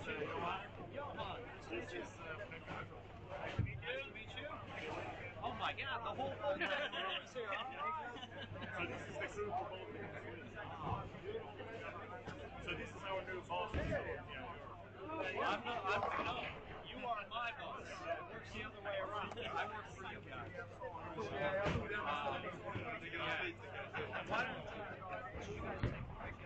This is nice to meet you. Oh my God, the whole full thing is here. So this is the group of both. So this is our new boss. You are my boss. It works the other way around. I work for you guys. Why don't you guys take like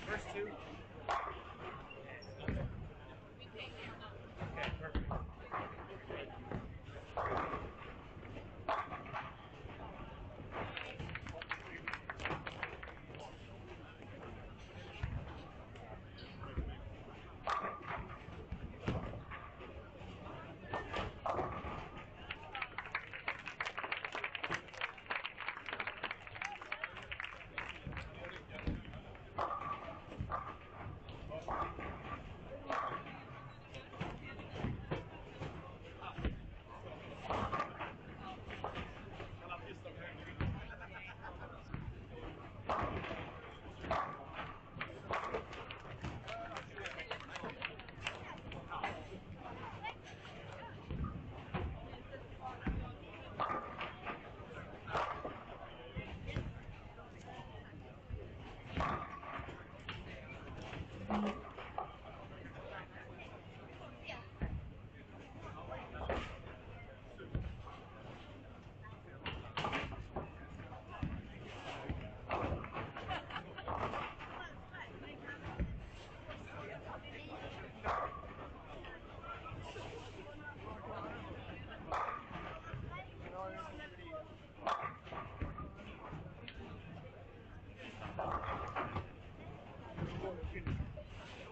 First two. Okay, perfect.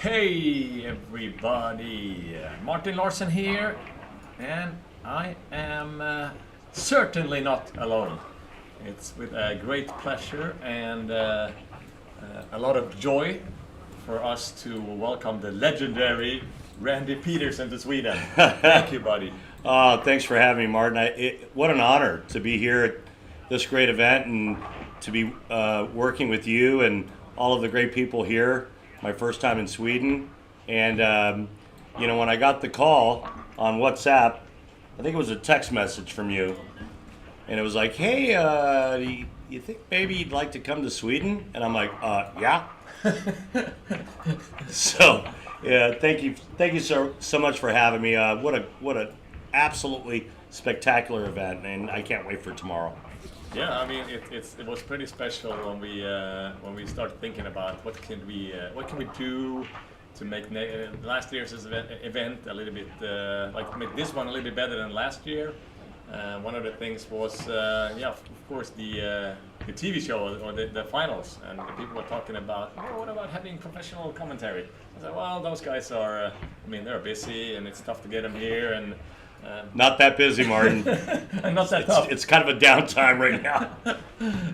Okay, everybody. Martin Larsen here, and I am certainly not alone. It's with a great pleasure and a lot of joy for us to welcome the legendary Randy Peterson to Sweden. Thank you, buddy. Thanks for having me, Martin. What an honor to be here at this great event and to be working with you and all of the great people here. My first time in Sweden. And, when I got the call on WhatsApp, I think it was a text message from you. And it was like, hey, do you think maybe you'd like to come to Sweden? And I'm like, yeah. So, yeah, thank you so much for having me. What a absolutely spectacular event, and I can't wait for tomorrow. Yeah, I mean it was pretty special when we started thinking about what can we do to make last year's event a little bit make this one a little bit better than last year. One of the things was, of course, the TV show or the finals, and the people were talking about, what about having professional commentary? I said, well, those guys are, they're busy, and it's tough to get them here, and not that busy, Martin. and not that tough. It's kind of a downtime right now.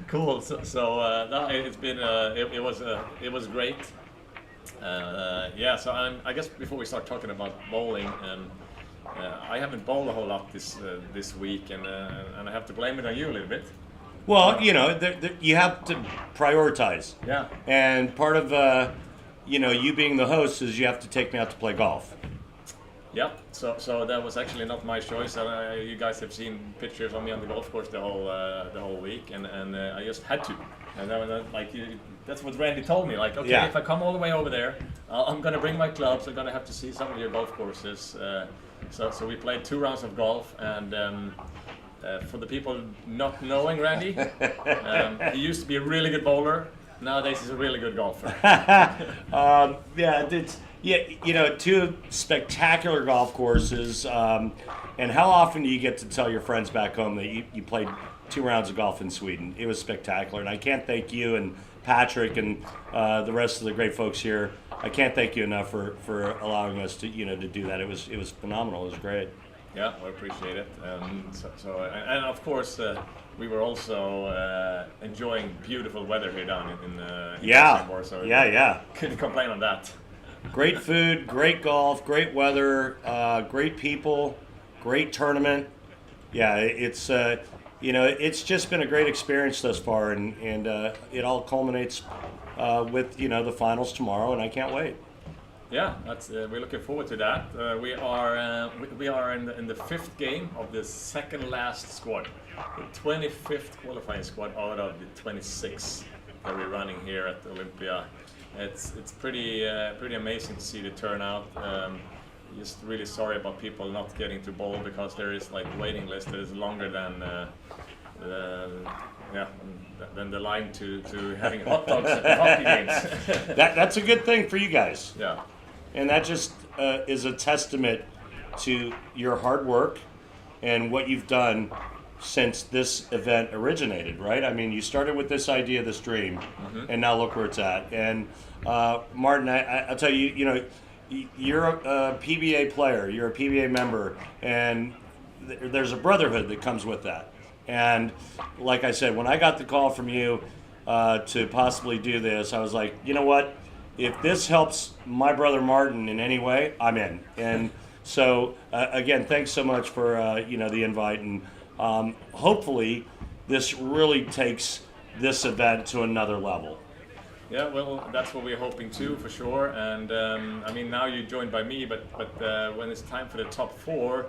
Cool. No, it's been, it was great. So I guess before we start talking about bowling, I haven't bowled a whole lot this week, and I have to blame it on you a little bit. Well, you have to prioritize. Yeah. And part of, you being the host is you have to take me out to play golf. Yeah. So that was actually not my choice. You guys have seen pictures of me on the golf course the whole week, and I just had to. And that's what Randy told me. Like, okay, yeah. If I come all the way over there, I'm gonna bring my clubs. I'm gonna have to see some of your golf courses. So we played 2 rounds of golf, and for the people not knowing Randy, he used to be a really good bowler. Nowadays he's a really good golfer. Yeah, 2 spectacular golf courses. And how often do you get to tell your friends back home that you played 2 rounds of golf in Sweden? It was spectacular, and I can't thank you and Patrick and the rest of the great folks here. I can't thank you enough for allowing us to to do that. It was phenomenal. It was great. Yeah, I appreciate it. And of course, we were also enjoying beautiful weather here down in Helsingborg. So couldn't complain on that. Great food, great golf, great weather, great people, great tournament. Yeah, it's it's just been a great experience thus far, and it all culminates with the finals tomorrow, and I can't wait. Yeah, we're looking forward to that. We are in the 5th game of the second last squad, the 25th qualifying squad out of the 26 that we're running here at Olympia. It's pretty amazing to see the turnout. Just really sorry about people not getting to bowl, because there is waiting list that is longer than the line to having hot dogs at the hockey games. That's a good thing for you guys. Yeah. And that just is a testament to your hard work and what you've done since this event originated, right? I mean, you started with this idea, this dream, and now look where it's at. And Martin, I'll tell you, you're a PBA player, you're a PBA member, and there's a brotherhood that comes with that. And like I said, when I got the call from you to possibly do this, I was like, you know what? If this helps my brother Martin in any way, I'm in. And so, again, thanks so much for the invite, and hopefully this really takes this event to another level. Yeah, well, that's what we're hoping too, for sure. And now you're joined by me, but when it's time for the top 4,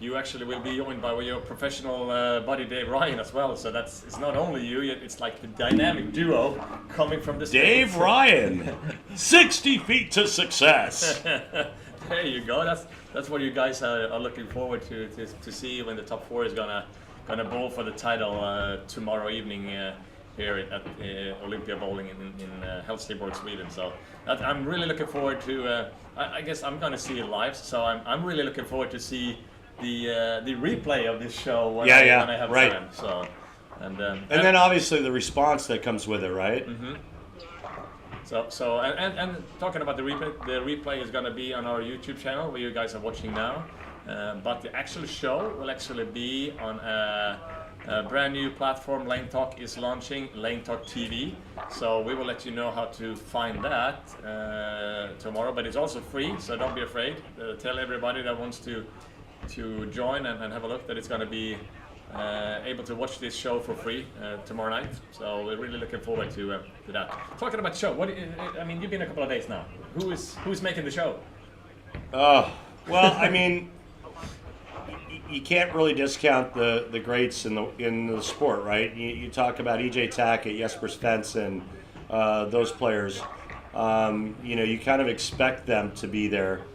you actually will be joined by your professional buddy Dave Ryan as well. So it's not only you; it's like the dynamic duo coming from this. Dave Ryan, 60 feet to success. There you go. That's what you guys are looking forward to see when the top 4 is gonna bowl for the title tomorrow evening here at Olympia Bowling in Helsingborg, Sweden. So I'm really looking forward to. I guess I'm gonna see it live. So I'm really looking forward to see the replay of this show when I have time. So and then obviously the response that comes with it, right? Mm-hmm. So talking about the replay is going to be on our YouTube channel where you guys are watching now, but the actual show will actually be on a brand new platform Lane Talk is launching, Lane Talk TV. So we will let you know how to find that tomorrow, but it's also free, so don't be afraid. Tell everybody that wants to join and have a look that it's going to be able to watch this show for free tomorrow night. So we're really looking forward to that. Talking about show, you've been a couple of days now. Who's making the show? Well, you can't really discount the greats in the sport, right? You talk about EJ Tackett, Jesper Svensson, those players. You kind of expect them to be there.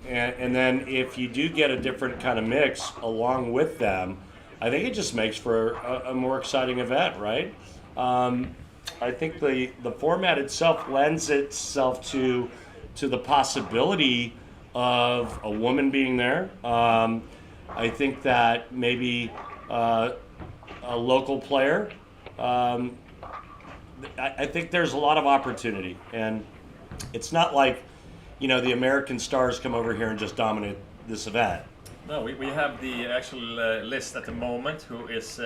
And then if you do get a different kind of mix along with them, I think it just makes for a more exciting event, right? I think the format itself lends itself to the possibility of a woman being there. I think that maybe a local player. I think there's a lot of opportunity, and it's not like, the American stars come over here and just dominate this event. No, we have the actual list at the moment who is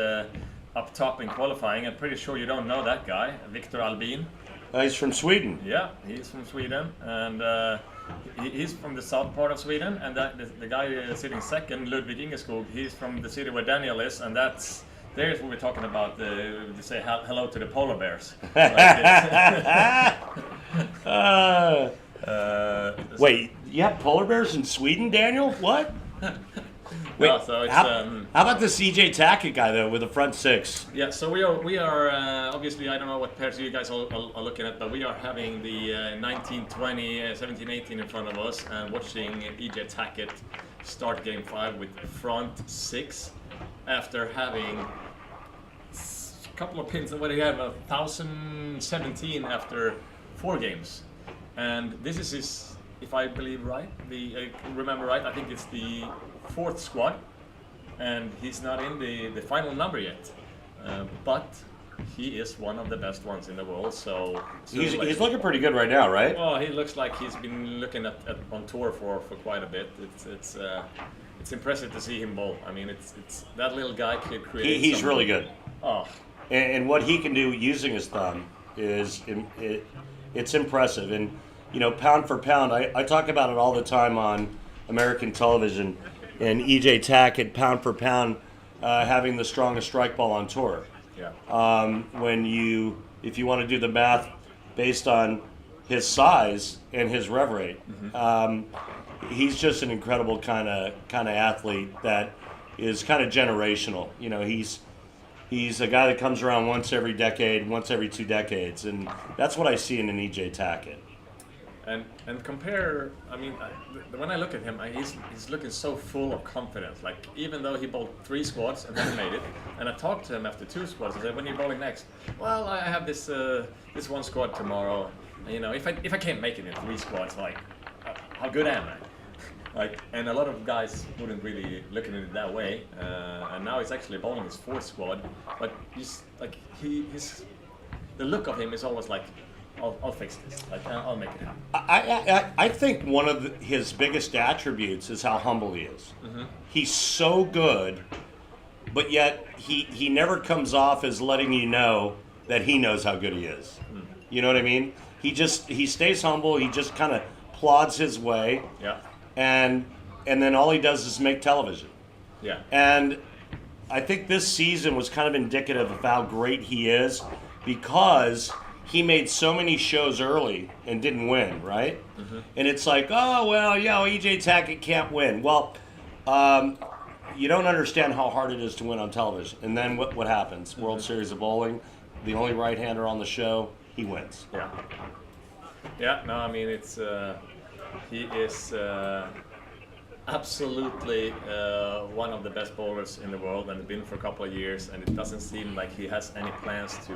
up top in qualifying. I'm pretty sure you don't know that guy, Victor Albin. He's from Sweden. Yeah, he's from Sweden, and he's from the south part of Sweden. And the guy sitting second, Ludwig Ingeskog, he's from the city where Daniel is, and there's what we're talking about. To say hello to the polar bears. Wait, you have polar bears in Sweden, Daniel? What? Wait, No, so it's, how about this EJ Tackett guy though with the front six? Yeah, so we are obviously, I don't know what pairs you guys are looking at, but we are having the 19, 20, 17, 18 in front of us and watching EJ Tackett start game 5 with front 6 after having a couple of pins. What do you have? 1,017 after 4 games, and this is his, if I believe right, remember right, I think it's the 4th squad, and he's not in the final number yet, but he is one of the best ones in the world. So He's looking pretty good right now, right? well, he looks like he's been looking at on tour for quite a bit. It's impressive to see him bowl. I mean, it's that little guy could create. He's something. really good. Oh, And what he can do using his thumb is it's impressive. And pound for pound, I talk about it all the time on American television. And EJ Tackett, pound for pound, having the strongest strike ball on tour. yeah. If you want to do the math based on his size and his rev rate, he's just an incredible kind of athlete that is kind of generational. He's a guy that comes around once every decade, once every 2 decades, and that's what I see in an EJ Tackett. And compare, I mean, when I look at him, he's looking so full of confidence. Like, even though he bowled 3 squads and then made it, and I talked to him after 2 squads. I said, "When are you bowling next?" "Well, I have this 1 squad tomorrow. If I can't make it in 3 squads, like, how good am I?" And a lot of guys wouldn't really look at it that way. And now he's actually bowling his 4th squad, but the look of him is always like, I'll fix this. Like, I'll make it happen. I think one of his biggest attributes is how humble he is. Mm-hmm. He's so good, but yet he never comes off as letting you know that he knows how good he is. Mm. You know what I mean? He stays humble. He just kind of plods his way. Yeah. And then all he does is make television. Yeah. And I think this season was kind of indicative of how great he is, because he made so many shows early and didn't win, right? Mm-hmm. And it's like, oh, well, EJ Tackett can't win. Well, you don't understand how hard it is to win on television. And then what happens? Mm-hmm. World Series of Bowling, the only right-hander on the show, he wins. Yeah. Yeah, no, I mean, he is absolutely one of the best bowlers in the world, and has been for a couple of years, and it doesn't seem like he has any plans to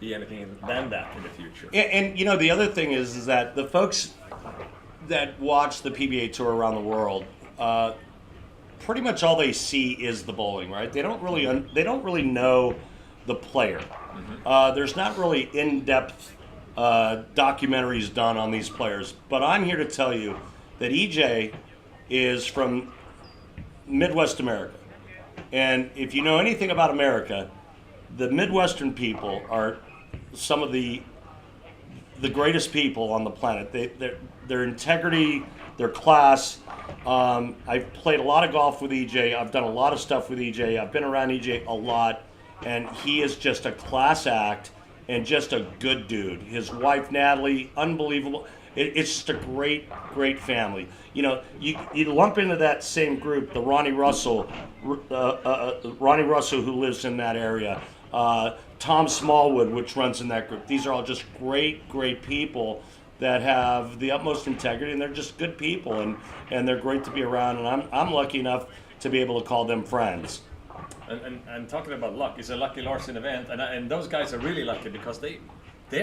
be anything than that in the future. And the other thing is that the folks that watch the PBA Tour around the world, pretty much all they see is the bowling, right? They don't really know the player. Mm-hmm. There's not really in-depth documentaries done on these players, but I'm here to tell you that EJ is from Midwest America, and if you know anything about America, the Midwestern people are some of the greatest people on the planet. Their integrity, their class. I've played a lot of golf with EJ. I've done a lot of stuff with EJ. I've been around EJ a lot, and he is just a class act and just a good dude. His wife Natalie, unbelievable. It's just a great family. You lump into that same group the Ronnie Russell who lives in that area. Tom Smallwood, which runs in that group. These are all just great people that have the utmost integrity, and they're just good people, and they're great to be around. And I'm lucky enough to be able to call them friends. And talking about luck, it's a Lucky Larsen event, and those guys are really lucky because they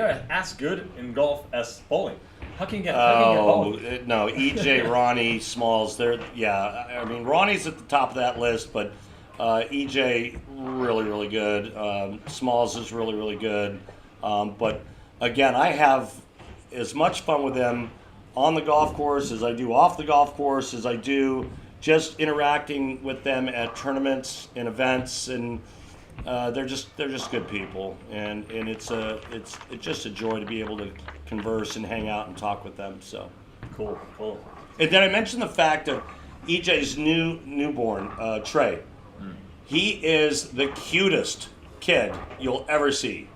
are as good in golf as bowling. How can you get both? No, EJ, Ronnie, Smalls. I mean, Ronnie's at the top of that list, but EJ really, really good. Smalls is really, really good. But again, I have as much fun with them on the golf course as I do off the golf course, as I do just interacting with them at tournaments and events, and they're just good people, and it's just a joy to be able to converse and hang out and talk with them. So Cool. and then I mentioned the fact of EJ's newborn, Trey. He is the cutest kid you'll ever see,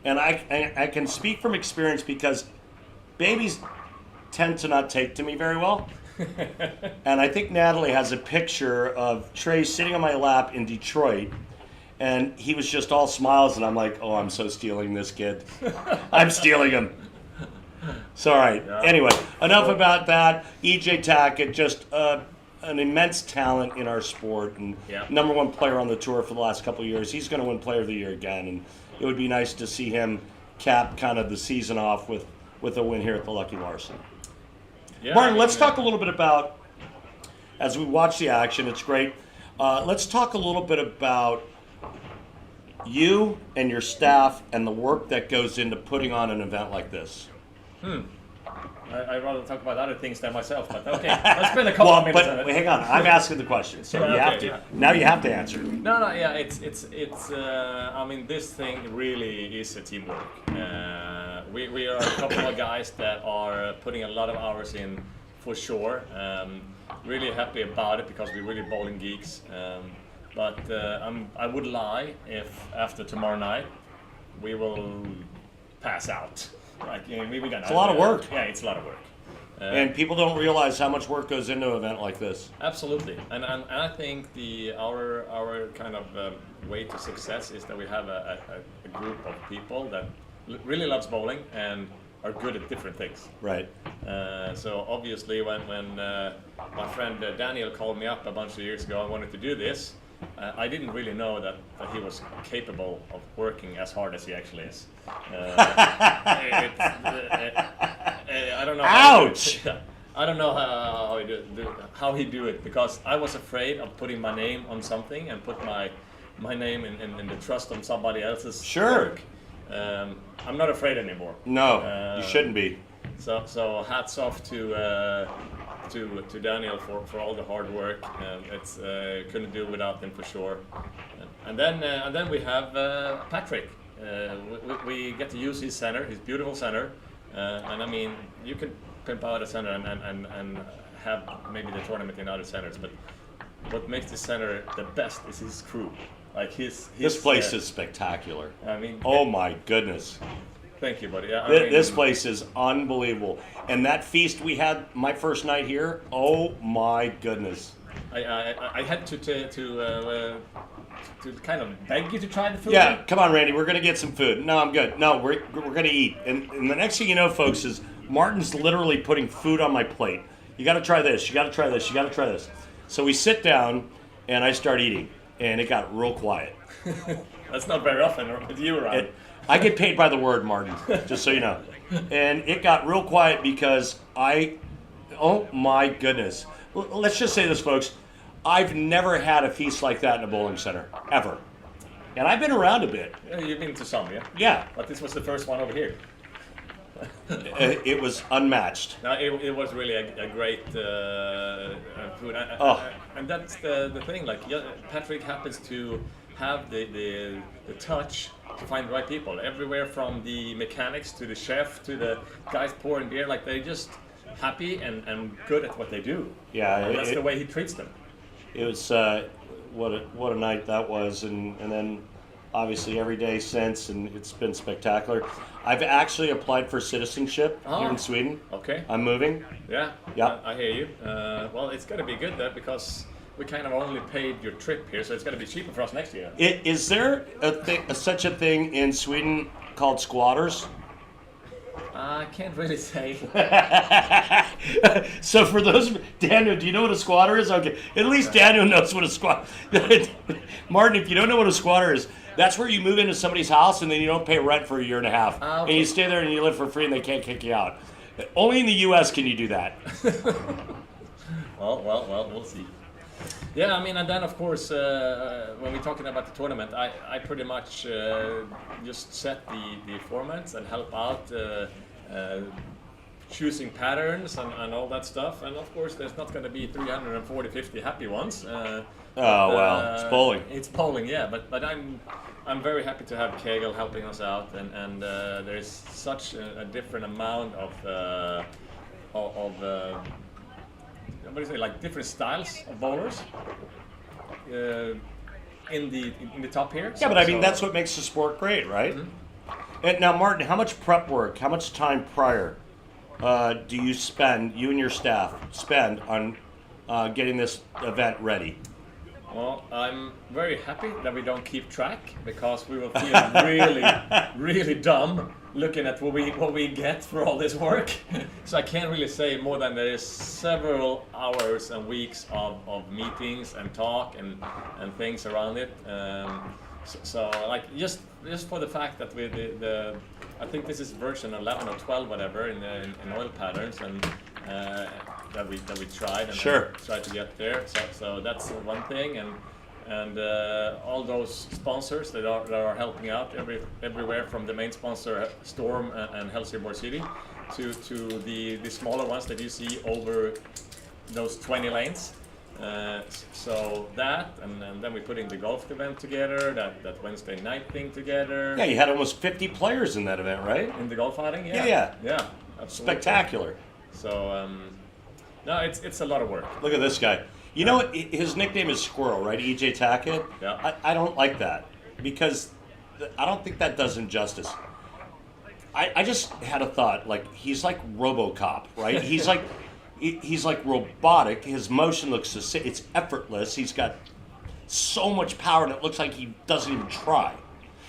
and I can speak from experience because babies tend to not take to me very well. And I think Natalie has a picture of Trey sitting on my lap in Detroit, and he was just all smiles, and I'm like, oh, I'm so stealing this kid. I'm stealing him. So, all right. Yeah. Anyway, enough about that. EJ Tackett, just an immense talent in our sport, and number one player on the tour for the last couple of years. He's going to win Player of the Year again, and it would be nice to see him cap kind of the season off with a win here at the Lucky Larsen. Yeah, Martin, let's talk a little bit about, as we watch the action, it's great. Let's talk a little bit about you and your staff and the work that goes into putting on an event like this. I'd rather talk about other things than myself, but okay. Let's spend a couple of minutes on it. But hang on, I'm asking the question, so you have to. Yeah. Now you have to answer. No, yeah, it's. I mean, this thing really is a teamwork. We are a couple of guys that are putting a lot of hours in, for sure. Really happy about it because we're really bowling geeks. But I would lie if after tomorrow night we will pass out. Like, it's a lot of work. Yeah, it's a lot of work. And people don't realize how much work goes into an event like this. Absolutely, and I think our kind of way to success is that we have a group of people that really loves bowling and are good at different things. Right. So obviously, when my friend Daniel called me up a bunch of years ago and wanted to do this, I didn't really know that he was capable of working as hard as he actually is. I don't know. Ouch! I don't know how he do it, because I was afraid of putting my name on something and put my name in the trust of somebody else's work. I'm not afraid anymore. No, you shouldn't be. So hats off to Daniel for all the hard work. It's couldn't do without him for sure. And then we have Patrick. We get to use his center, his beautiful center. And I mean, you can pimp out a center and have maybe the tournament in other centers, but what makes this center the best is his crew. Like his this place is spectacular. I mean, oh my goodness. Thank you, buddy. Yeah, This place is unbelievable. And that feast we had my first night here, oh my goodness. I had to kind of beg you to try the food. Yeah, come on, Randy, we're going to get some food. No, I'm good. No, we're going to eat. And the next thing you know, folks, is Martin's literally putting food on my plate. You got to try this. You got to try this. You got to try this. So we sit down, and I start eating. And it got real quiet. That's not very often with you around. I get paid by the word, Martin, just so you know. And it got real quiet because oh my goodness. Let's just say this, folks. I've never had a feast like that in a bowling center, ever. And I've been around a bit. Yeah, you've been to some, yeah? Yeah. But this was the first one over here. It was unmatched. No, it was really a great food. And that's the thing, like Patrick happens to have the touch to find the right people. Everywhere from the mechanics to the chef to the guys pouring beer, like they're just happy and good at what they do. Yeah. And that's the way he treats them. It was, what a night that was, and then obviously every day since, and it's been spectacular. I've actually applied for citizenship here in Sweden. Okay. I'm moving. Yeah. Yep. I hear you. Well, it's going to be good though, because we kind of only paid your trip here, so it's going to be cheaper for us next year. Is there such a thing in Sweden called squatters? I can't really say. So for those, Daniel, do you know what a squatter is? Okay, at least Daniel knows what a squatter. Martin, if you don't know what a squatter is, that's where you move into somebody's house and then you don't pay rent for a year and a half, okay. and you stay there and you live for free and they can't kick you out. Only in the U.S. can you do that. Well, we'll see. Yeah, I mean, and then of course, when we're talking about the tournament, I pretty much just set the formats and help out choosing patterns and all that stuff. And of course, there's not going to be 340, 50 happy ones. It's bowling. It's bowling, yeah. But I'm very happy to have Kegel helping us out, and there's such a different amount of what do you say, like different styles of bowlers in the top here. Yeah, but I mean that's what makes the sport great, right? Mm-hmm. And now, Martin, how much prep work, how much time prior do you and your staff spend on getting this event ready? Well, I'm very happy that we don't keep track, because we will feel really, really dumb looking at what we get for all this work. So I can't really say more than there is several hours and weeks of meetings and talk and things around it. So like just for the fact that with the I think this is version 11 or 12 whatever in oil patterns, and that we tried and sure. tried to get there. So that's one thing, and all those sponsors that are helping out everywhere, from the main sponsor Storm and Helsingborg City to the smaller ones that you see over those 20 lanes. So that, and then we're putting the golf event together, that Wednesday night thing together. Yeah, you had almost 50 players in that event, right? In the golf outing, yeah. Yeah. Absolutely. Spectacular. So no, it's a lot of work. Look at this guy. You know what? His nickname is Squirrel, right? EJ Tackett. Yeah. I don't like that, because I don't think that does him justice. I just had a thought. Like, he's like RoboCop, right? He's like robotic. His motion looks the same. It's effortless. He's got so much power, and it looks like he doesn't even try.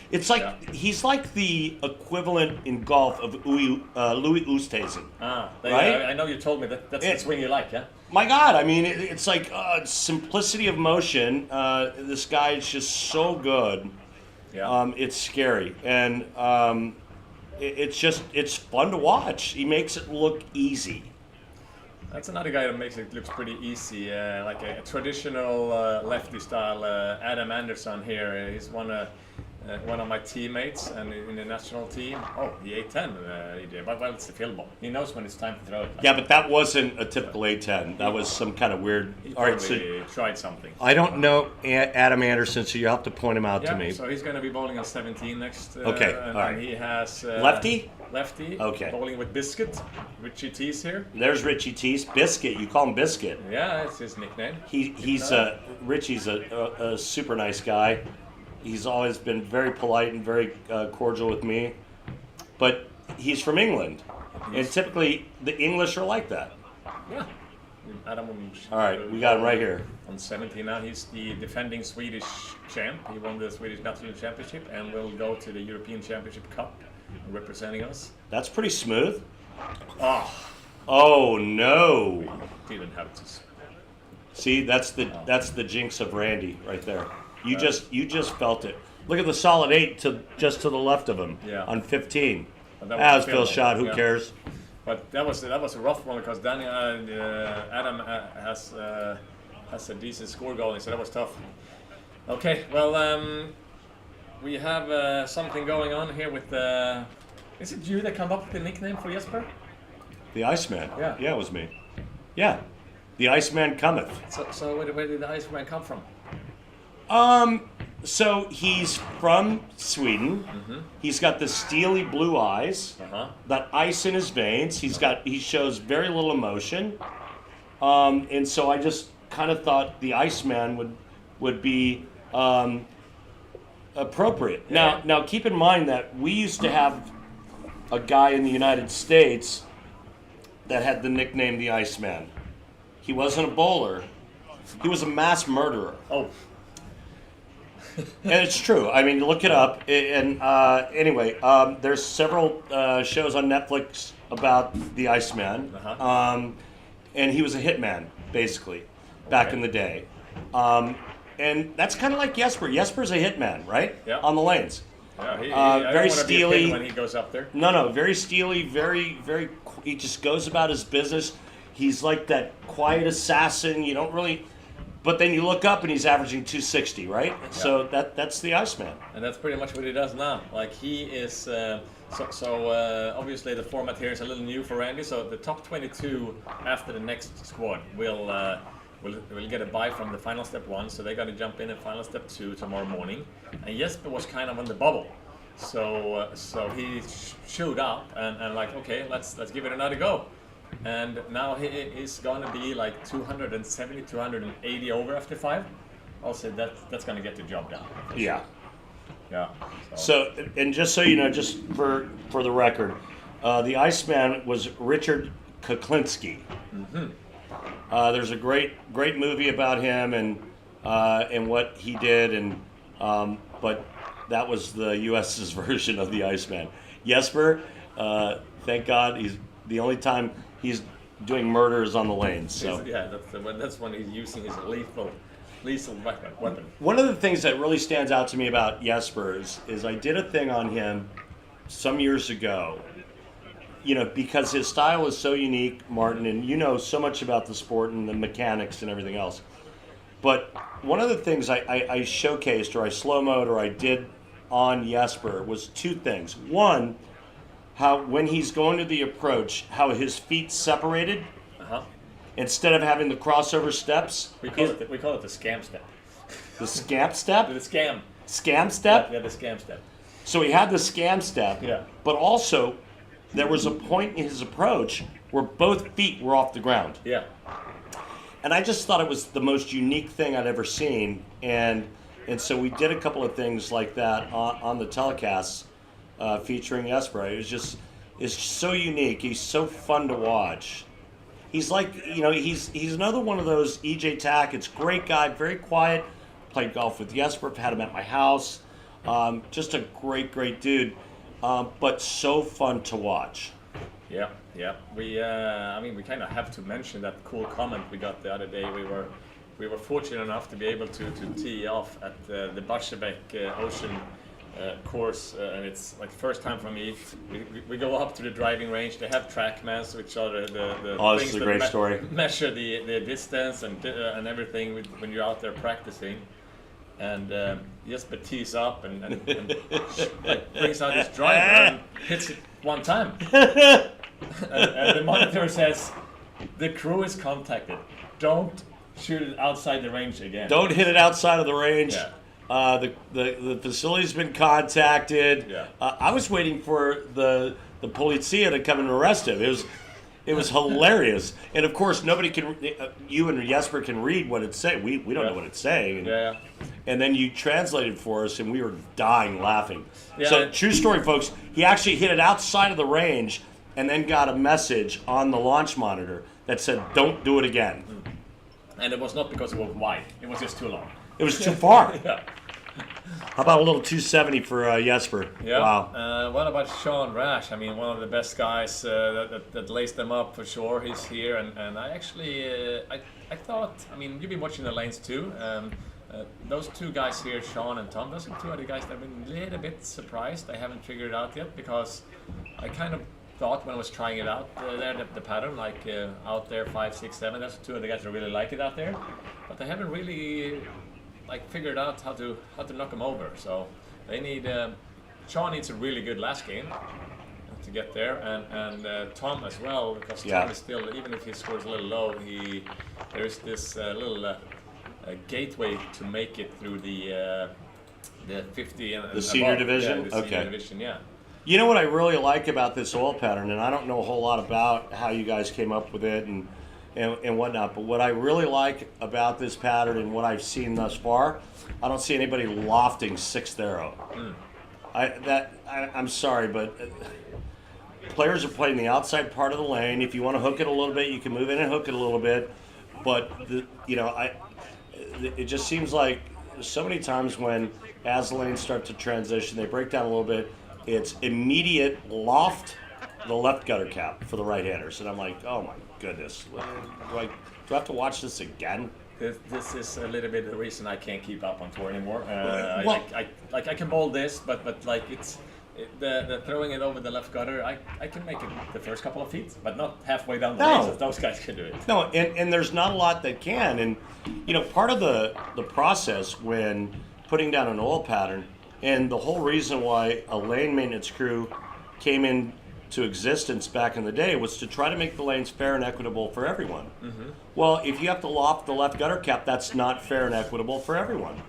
It's like he's like the equivalent in golf of Louis Oosthuizen. Right? I know you told me that's the swing you like, yeah? My God, I mean, it's like simplicity of motion. This guy is just so good. Yeah. It's scary, and it's fun to watch. He makes it look easy. That's another guy that makes it look pretty easy, like a traditional lefty style. Adam Anderson here, he's one of my teammates and in the national team. Oh, the A10, EJ. But well, it's the field ball. He knows when it's time to throw it. Yeah, but that wasn't a typical A10. That was some kind of weird. He All right, probably tried something. I don't know Adam Anderson, so you have to point him out to me. So he's going to be bowling on 17 next. Okay, and, all right. And he has lefty. Okay. Bowling with Biscuit. Richie T's here. There's Richie T's. Biscuit. You call him Biscuit. Yeah, that's his nickname. Richie's a super nice guy. He's always been very polite and very cordial with me. But he's from England. And typically the English are like that. Yeah. Adam. All right, we got him right here. On 17 now, he's the defending Swedish champ. He won the Swedish National Championship and will go to the European Championship Cup representing us. That's pretty smooth. Oh no! We didn't have to. See, that's the jinx of Randy right there. You just felt it. Look at the solid 8 just to the left of him on 15. That was Phil shot. Who cares? But that was a rough one, because Adam has a decent score going, so that was tough. Okay, well, we have something going on here with. Is it you that come up with the nickname for Jesper? The Iceman. Yeah. Yeah, it was me. Yeah, the Iceman cometh. So where did the Iceman come from? So he's from Sweden. Mm-hmm. He's got the steely blue eyes, that ice in his veins. He shows very little emotion, and so I just kind of thought the Iceman would be appropriate. Yeah. Now keep in mind that we used to have a guy in the United States that had the nickname the Iceman. He wasn't a bowler. He was a mass murderer. Oh. And it's true. I mean, look it up. And anyway, there's several shows on Netflix about the Iceman. And he was a hitman, basically, back in the day. And that's kind of like Jesper. Jesper's a hitman, right? Yeah. On the lanes. Yeah, I Very don't wanna be a steely. pin when he goes up there. No, very steely, he just goes about his business. He's like that quiet assassin. You don't really, but then you look up and he's averaging 260, right? Yeah. So that's the Iceman. And that's pretty much what he does now. Like he is, obviously the format here is a little new for Randy. So the top 22 after the next squad will get a bye from the final step 1. So they got to jump in final step 2 tomorrow morning. And Jesper was kind of on the bubble. So he showed up and like, okay, let's give it another go. And now he is going to be like 270, 280 over after 5. Also, that's going to get the job done. Yeah. Yeah. So, and just so you know, just for the record, the Iceman was Richard Kuklinski. Mm-hmm. There's a great movie about him and what he did, and but that was the U.S.'s version of the Iceman. Jesper, thank God, he's the only time he's doing murders on the lanes. So yeah, that's when he's using his lethal weapon. One of the things that really stands out to me about Jesper is I did a thing on him some years ago. You know, because his style is so unique, Martin, and you know so much about the sport and the mechanics and everything else. But one of the things I showcased or I slow-moed or I did on Jesper was 2 things. One, how when he's going to the approach, how his feet separated instead of having the crossover steps. We call it the scam step. The scam step? The scam. Scam step? Yeah, the scam step. So he had the scam step, yeah. But also there was a point in his approach where both feet were off the ground. Yeah. And I just thought it was the most unique thing I'd ever seen. And so we did a couple of things like that on the telecasts featuring Jesper. It's so unique. He's so fun to watch. He's like, you know, he's another one of those EJ Tackett. Great guy, very quiet. Played golf with Jesper, had him at my house. Just a great dude, but so fun to watch. Yeah. We kind of have to mention that cool comment we got the other day. We were fortunate enough to be able to tee off at the Barsebäck Ocean course, and it's like first time for me. We go up to the driving range. They have TrackMans, which are the this things is a great story. Measure the distance and everything when you're out there practicing. And Jesper tees up and like brings out his driver and hits it one time. and the monitor says, the crew is contacted. Don't shoot it outside the range again. Don't hit it outside of the range. Yeah. The facility's been contacted. Yeah. I was waiting for the polizia to come and arrest him. It was hilarious. And of course, nobody can. You and Jesper can read what it's saying. We don't know what it's saying. Yeah. And then you translated for us, and we were dying laughing. Yeah. So true story, folks. He actually hit it outside of the range, and then got a message on the launch monitor that said, "Don't do it again." And it was not because it was wide. It was just too long. It was too far. Yeah. How about a little 270 for Jesper? Yeah. Wow. What about Sean Rash? I mean, one of the best guys that laced them up for sure. He's here, and I actually I thought. I mean, you've been watching the lanes too. Those 2 guys here, Sean and Tom, those are 2 other guys that have been a little bit surprised. They haven't figured it out yet because I kind of thought when I was trying it out the pattern, like out there 5, 6, 7. That's 2 of the guys that really like it out there, but they haven't really like figured out how to knock them over. So they need Sean needs a really good last game to get there, and Tom as well, because Tom is still, even if he scores a little low, there's this little gateway to make it through the 50 and the senior above. division. Yeah, the senior division, yeah. You know what I really like about this oil pattern, and I don't know a whole lot about how you guys came up with it and whatnot, but what I really like about this pattern and what I've seen thus far, I don't see anybody lofting 6th arrow. I'm sorry, but players are playing the outside part of the lane. If you want to hook it a little bit, you can move in and hook it a little bit, but it just seems like so many times when as the lanes start to transition, they break down a little bit. It's immediate loft the left gutter cap for the right-handers, and I'm like, oh my goodness, do I have to watch this again? this is a little bit the reason I can't keep up on tour anymore. Well- I can bowl this, but like the throwing it over the left gutter, I can make it the first couple of feet, but not halfway down the No. lanes as those guys can do it. No, and there's not a lot that can. And, part of the process when putting down an oil pattern, and the whole reason why a lane maintenance crew came into existence back in the day was to try to make the lanes fair and equitable for everyone. Mm-hmm. Well, if you have to loft the left gutter cap, that's not fair and equitable for everyone.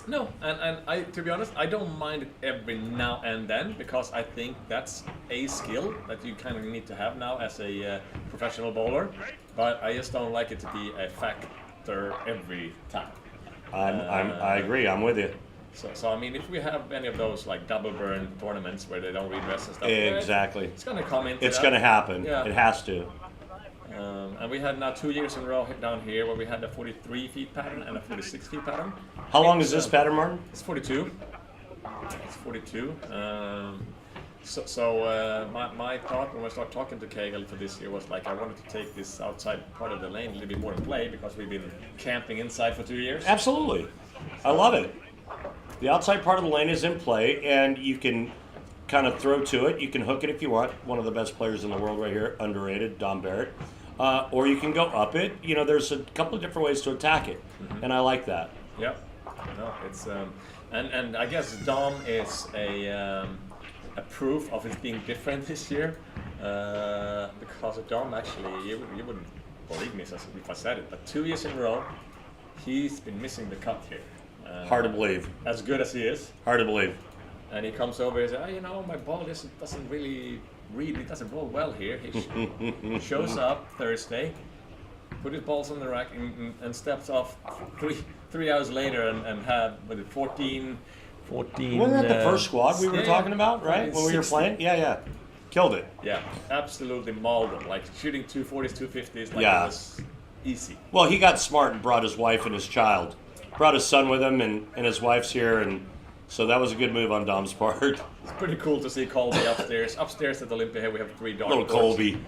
No, and I, to be honest, I don't mind it every now and then, because I think that's a skill that you kind of need to have now as a professional bowler. But I just don't like it to be a factor every time. I agree. I'm with you. So I mean, if we have any of those like double burn tournaments where they don't redress and stuff, Exactly. it's going to come into It's that. going to happen. Yeah. It has to. And we had now 2 years in a row down here where we had a 43 feet pattern and a 46 feet pattern. How long is this pattern, Martin? It's 42. It's 42. My thought when I started talking to Kegel for this year was like I wanted to take this outside part of the lane a little bit more in play, because we've been camping inside for 2 years. Absolutely. I love it. The outside part of the lane is in play, and you can kind of throw to it. You can hook it if you want. One of the best players in the world right here, underrated, Dom Barrett. Or you can go up it. There's a couple of different ways to attack it, and I like that. Yep. No, it's and I guess Dom is a proof of it being different this year, because Dom actually, you wouldn't believe me if I said it, but 2 years in a row, he's been missing the cut here. Hard to believe. As good as he is. Hard to believe. And he comes over and says, my ball doesn't really read, it doesn't roll well here. He shows up Thursday, put his balls on the rack, and steps off 3 hours later and had 14. Wasn't that the first squad we were talking about, right? When we were playing? Yeah. Killed it. Yeah, absolutely mauled them. Like shooting 240s, 250s, like Yeah. it was easy. Well, he got smart and brought his wife and his child. Brought his son with him, and his wife's here, and so that was a good move on Dom's part. It's pretty cool to see Colby upstairs. Upstairs at Olympia here we have 3 dartboards. Little Colby.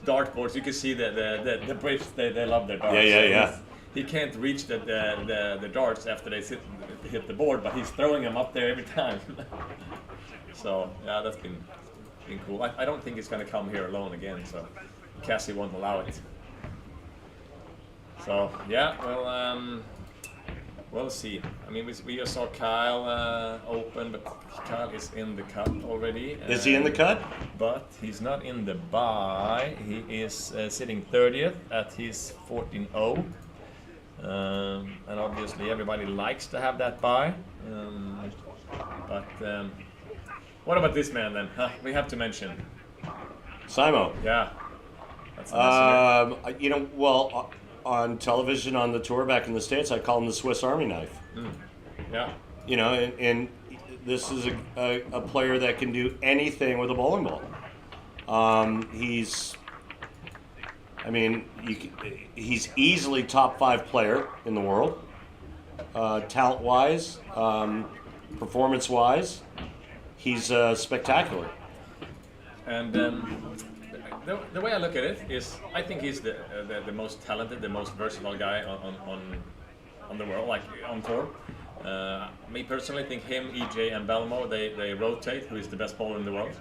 Dartboards. You can see the Brits. They love their darts. Yeah. He can't reach the darts after they hit the board, but he's throwing them up there every time. So yeah, that's been cool. I don't think he's going to come here alone again. So Cassie won't allow it. So yeah, well. We'll see. I mean, we just saw Kyle open, but Kyle is in the cut already. Is he in the cut? But he's not in the bye. He is sitting 30th at his 14-0. And obviously everybody likes to have that bye. But what about this man then? We have to mention. Simo. Yeah. That's nice. On television on the tour back in the States, I call him the Swiss Army knife. Yeah. And this is a player that can do anything with a bowling ball. He's easily top 5 player in the world, talent-wise, performance-wise. He's spectacular. And the way I look at it is, I think he's the most talented, the most versatile guy on the world, like on tour. Me personally, think him, EJ, and Belmo, they rotate who is the best bowler in the world.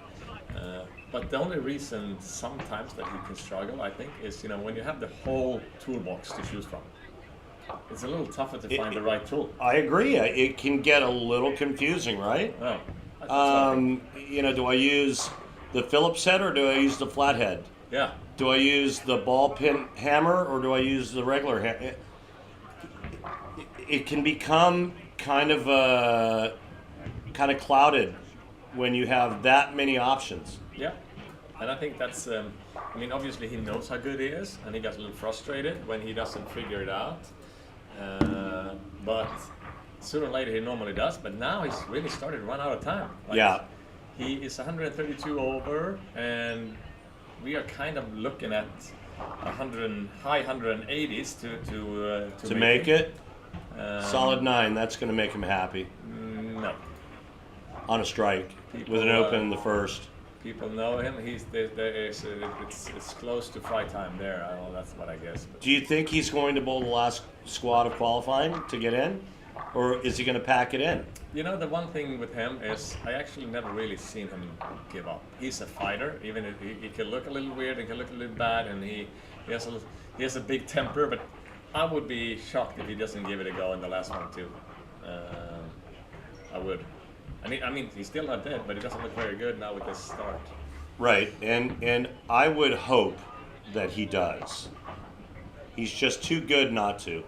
But the only reason sometimes that he can struggle, I think, is when you have the whole toolbox to choose from. It's a little tougher to find the right tool. I agree. It can get a little confusing, right? Oh, do I use the Phillips head or do I use the flat head? Yeah. Do I use the ball pin hammer or do I use the regular hammer? It can become kind of clouded when you have that many options. Yeah. And I think that's, obviously he knows how good he is, and he gets a little frustrated when he doesn't figure it out. But sooner or later he normally does, but now he's really started to run out of time. Yeah. He is 132 over, and we are kind of looking at high 180s to make it. Solid 9, that's going to make him happy. No. On a strike, with an open in the first. people know him. It's close to fight time there. I don't know, that's what I guess. But Do you think he's going to bowl the last squad of qualifying to get in? Or is he going to pack it in? you know, the one thing with him is I actually never really seen him give up. He's a fighter, even if he can look a little weird, he can look a little bad, and he has a big temper. But I would be shocked if he doesn't give it a go in the last one too. I would. I mean, he's still not dead, but he doesn't look very good now with this start. Right, and I would hope that he does. He's just too good not to.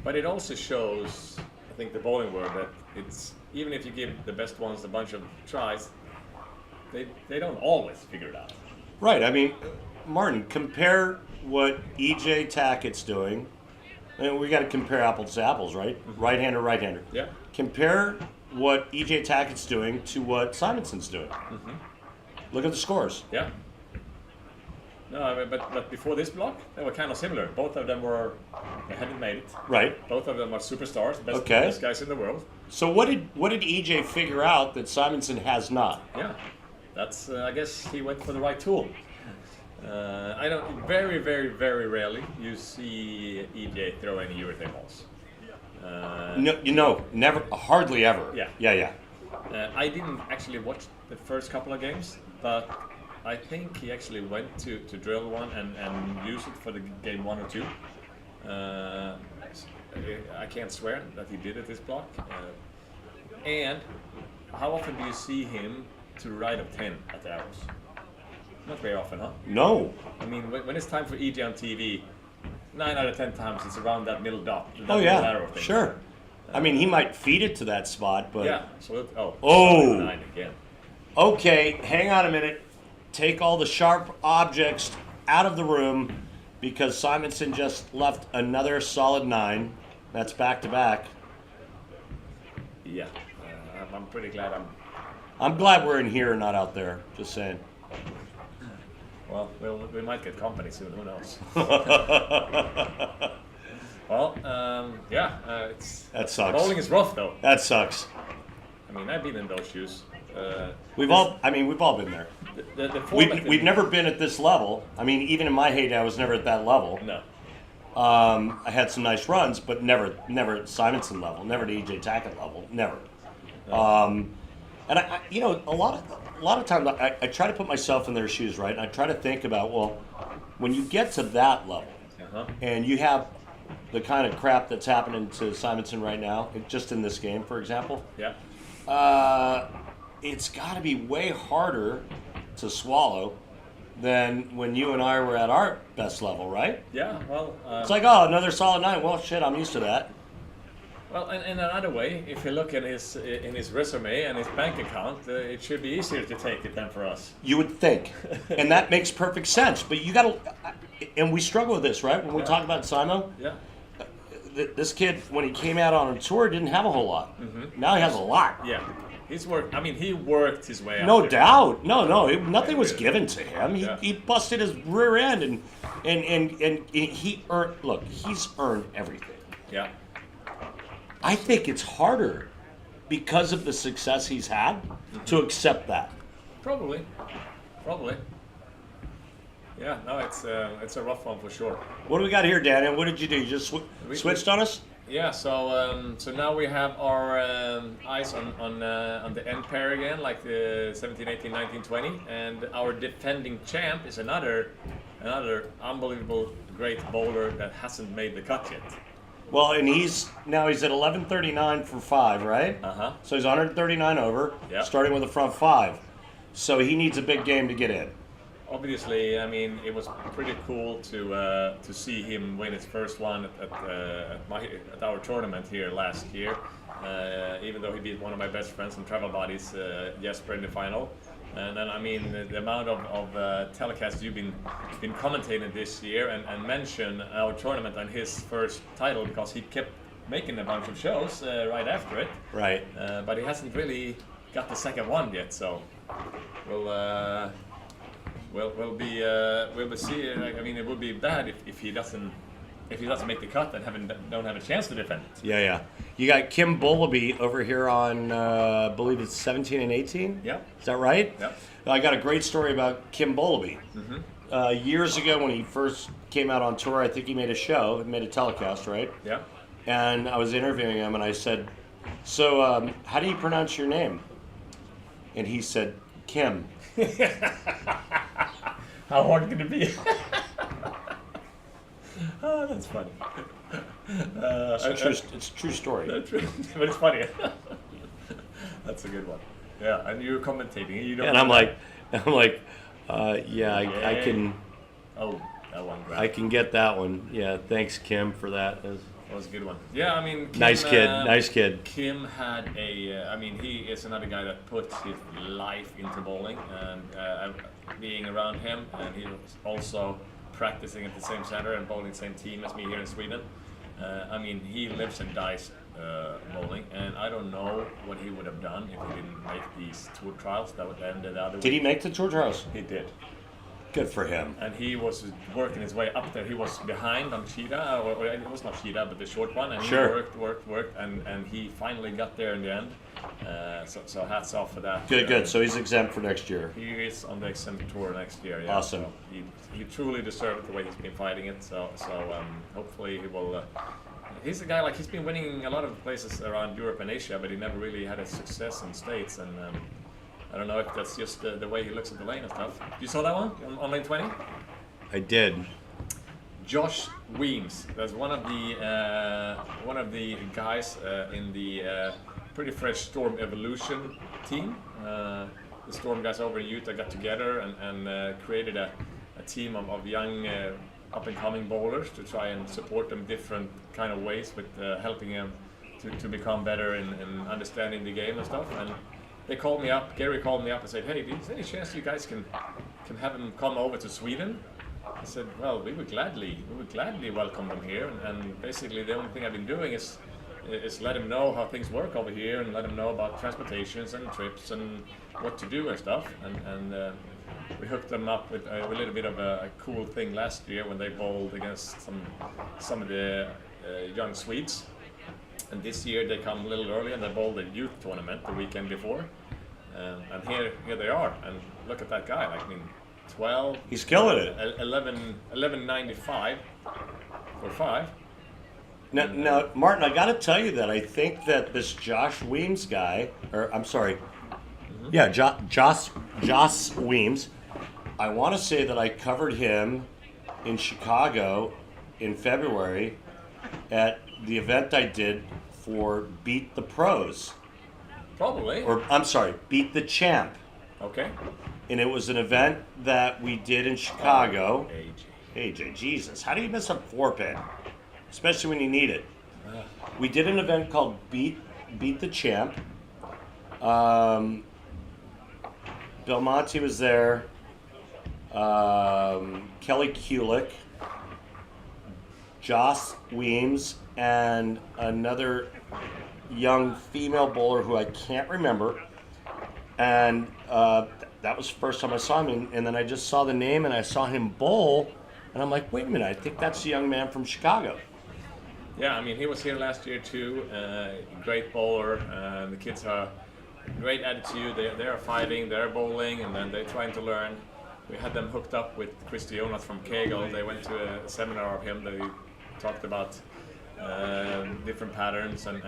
But it also shows, I think, the bowling world that it's even if you give the best ones a bunch of tries, they don't always figure it out. Right, I mean, Martin, compare what EJ Tackett's doing. And we got to compare apples to apples, right? Mm-hmm. Right-hander. Yeah. Compare what EJ Tackett's doing to what Simonson's doing. Mm-hmm. Look at the scores. Yeah. No, I mean, but before this block, they were kind of similar. Both of them they hadn't made it. Right. Both of them are superstars, best guys in the world. So what did EJ figure out that Simonson has not? Yeah, that's I guess he went for the right tool. I don't very rarely you see EJ throw any urethane balls. No, never, hardly ever. Yeah. I didn't actually watch the first couple of games, but I think he actually went to drill one and use it for the game 1 or 2. I can't swear that he did it this block. And how often do you see him to the right of 10 at the arrows? Not very often, huh? No. I mean, when it's time for EJ on TV, 9 out of 10 times it's around that middle dot. That Oh middle yeah, arrow thing. sure. I mean, he might feed it to that spot, but Yeah. So Oh. 9 again. okay, hang on a minute. Take all the sharp objects out of the room because Simonson just left another solid 9. That's back to back. Yeah. I'm pretty glad I'm glad we're in here and not out there. Just saying. Well, we might get company soon. Who knows? Well, That sucks. Bowling is rough though. That sucks. I mean, I've been in those shoes. We've all been there. The format We've never been at this level. I mean, even in my heyday, I was never at that level. No. I had some nice runs, but never at Simonson level, never at EJ Tackett level, never. No. And I you know, a lot of times I try to put myself in their shoes, right? And I try to think about, well, when you get to that level, and you have the kind of crap that's happening to Simonson right now, just in this game, for example. Yeah. It's got to be way harder to swallow than when you and I were at our best level, right? Yeah. Well. It's like, oh, another solid 9. Well, shit, I'm used to that. Well, in another way, if you look at his resume and his bank account, it should be easier to take it than for us. You would think, and that makes perfect sense. But you got to, and we struggle with this, right? When we talk about Simo, this kid when he came out on a tour didn't have a whole lot. Mm-hmm. Now he has a lot. Yeah, he worked his way out. No doubt. Nothing was given to him. He busted his rear end, and he earned. Look, he's earned everything. Yeah. I think it's harder because of the success he's had to accept that. Probably. Yeah, no, it's a rough one for sure. What do we got here, Daniel? What did you do? You just switched on us? Yeah, so now we have our eyes on the end pair again, like the 17, 18, 19, 20, and our defending champ is another unbelievable great bowler that hasn't made the cut yet. Well, and he's at 1139 for 5, right? So he's 139 over, starting with a front 5. So he needs a big game to get in. Obviously, I mean, it was pretty cool to see him win his first one at our tournament here last year. Even though he beat one of my best friends and travel buddies, Jesper, in the final. And then, I mean, the amount of telecasts you've been commentating this year and mention our tournament and his first title because he kept making a bunch of shows right after it. Right. But he hasn't really got the second one yet, so we'll see. I mean, it would be bad if he doesn't if he doesn't make the cut, then don't have a chance to defend it. Yeah. You got Kim Bowlby over here on, I believe it's 17 and 18? Yeah. Is that right? Yeah. I got a great story about Kim Bowlby. Years ago when he first came out on tour, I think he made a show, made a telecast, right? Yeah. And I was interviewing him, and I said, so how do you pronounce your name? And he said, Kim. How hard can it be? Oh, that's funny. It's a true story. But it's funny. That's a good one. Yeah, and you're commentating. You don't. And I'm like, yeah, I can. Oh, that one. Right. I can get that one. Yeah, thanks, Kim, for that. That was a good one. Yeah, I mean, Kim, Nice kid. Kim had I mean, he is another guy that puts his life into bowling, and being around him, and he was also practicing at the same center and bowling the same team as me here in Sweden. I mean, he lives and dies bowling, and I don't know what he would have done if he didn't make these tour trials. That would end the other week. Did he make the tour trials? He did. Good for him. And he was working his way up there. He was behind on Cheetah, or it was not Cheetah, but the short one. And Sure. he worked, and he finally got there in the end. So hats off for that. Good. So he's exempt for next year. He is on the exempt tour next year. Yeah. Awesome. So he truly deserved it the way he's been fighting it. So hopefully he will. He's a guy, like, he's been winning a lot of places around Europe and Asia, but he never really had a success in States. And I don't know if that's just the way he looks at the lane and stuff. You saw that one on lane 20? I did. Josh Weems. That's one of the guys in the pretty fresh Storm Evolution team. The Storm guys over in Utah got together and created a team of young up-and-coming bowlers to try and support them different kind of ways with helping them to become better in understanding the game and stuff. And they called me up. Gary called me up and said, "Hey, is there any chance you guys can have them come over to Sweden?" I said, "Well, we would gladly welcome them here." And basically, the only thing I've been doing is let them know how things work over here and let them know about transportations and trips and what to do and stuff. And we hooked them up with a little bit of a cool thing last year when they bowled against some of the young Swedes. And this year they come a little early and they bowled a youth tournament the weekend before. And here they are. And look at that guy. I mean, 12. He's killing it. 11.95 for 5. Now, Martin, I got to tell you that I think that this Josh Weems guy, or I'm sorry, yeah, Josh Weems, I want to say that I covered him in Chicago in February at the event I did for Beat the Pros. Probably. Or, I'm sorry, Beat the Champ. Okay. And it was an event that we did in Chicago. AJ. AJ, Jesus, how do you miss a 4-pin? Especially when you need it. We did an event called Beat the Champ. Belmonte was there. Kelly Kulick, Joss Weems, and another young female bowler who I can't remember. And that was the first time I saw him. And then I just saw the name and I saw him bowl. And I'm like, wait a minute, I think that's the young man from Chicago. Yeah, I mean, he was here last year too. Great bowler. The kids have great attitude. They are fighting, they're bowling, and then they're trying to learn. We had them hooked up with Christy Jonas from Kegel. They went to a seminar of him. They talked about different patterns and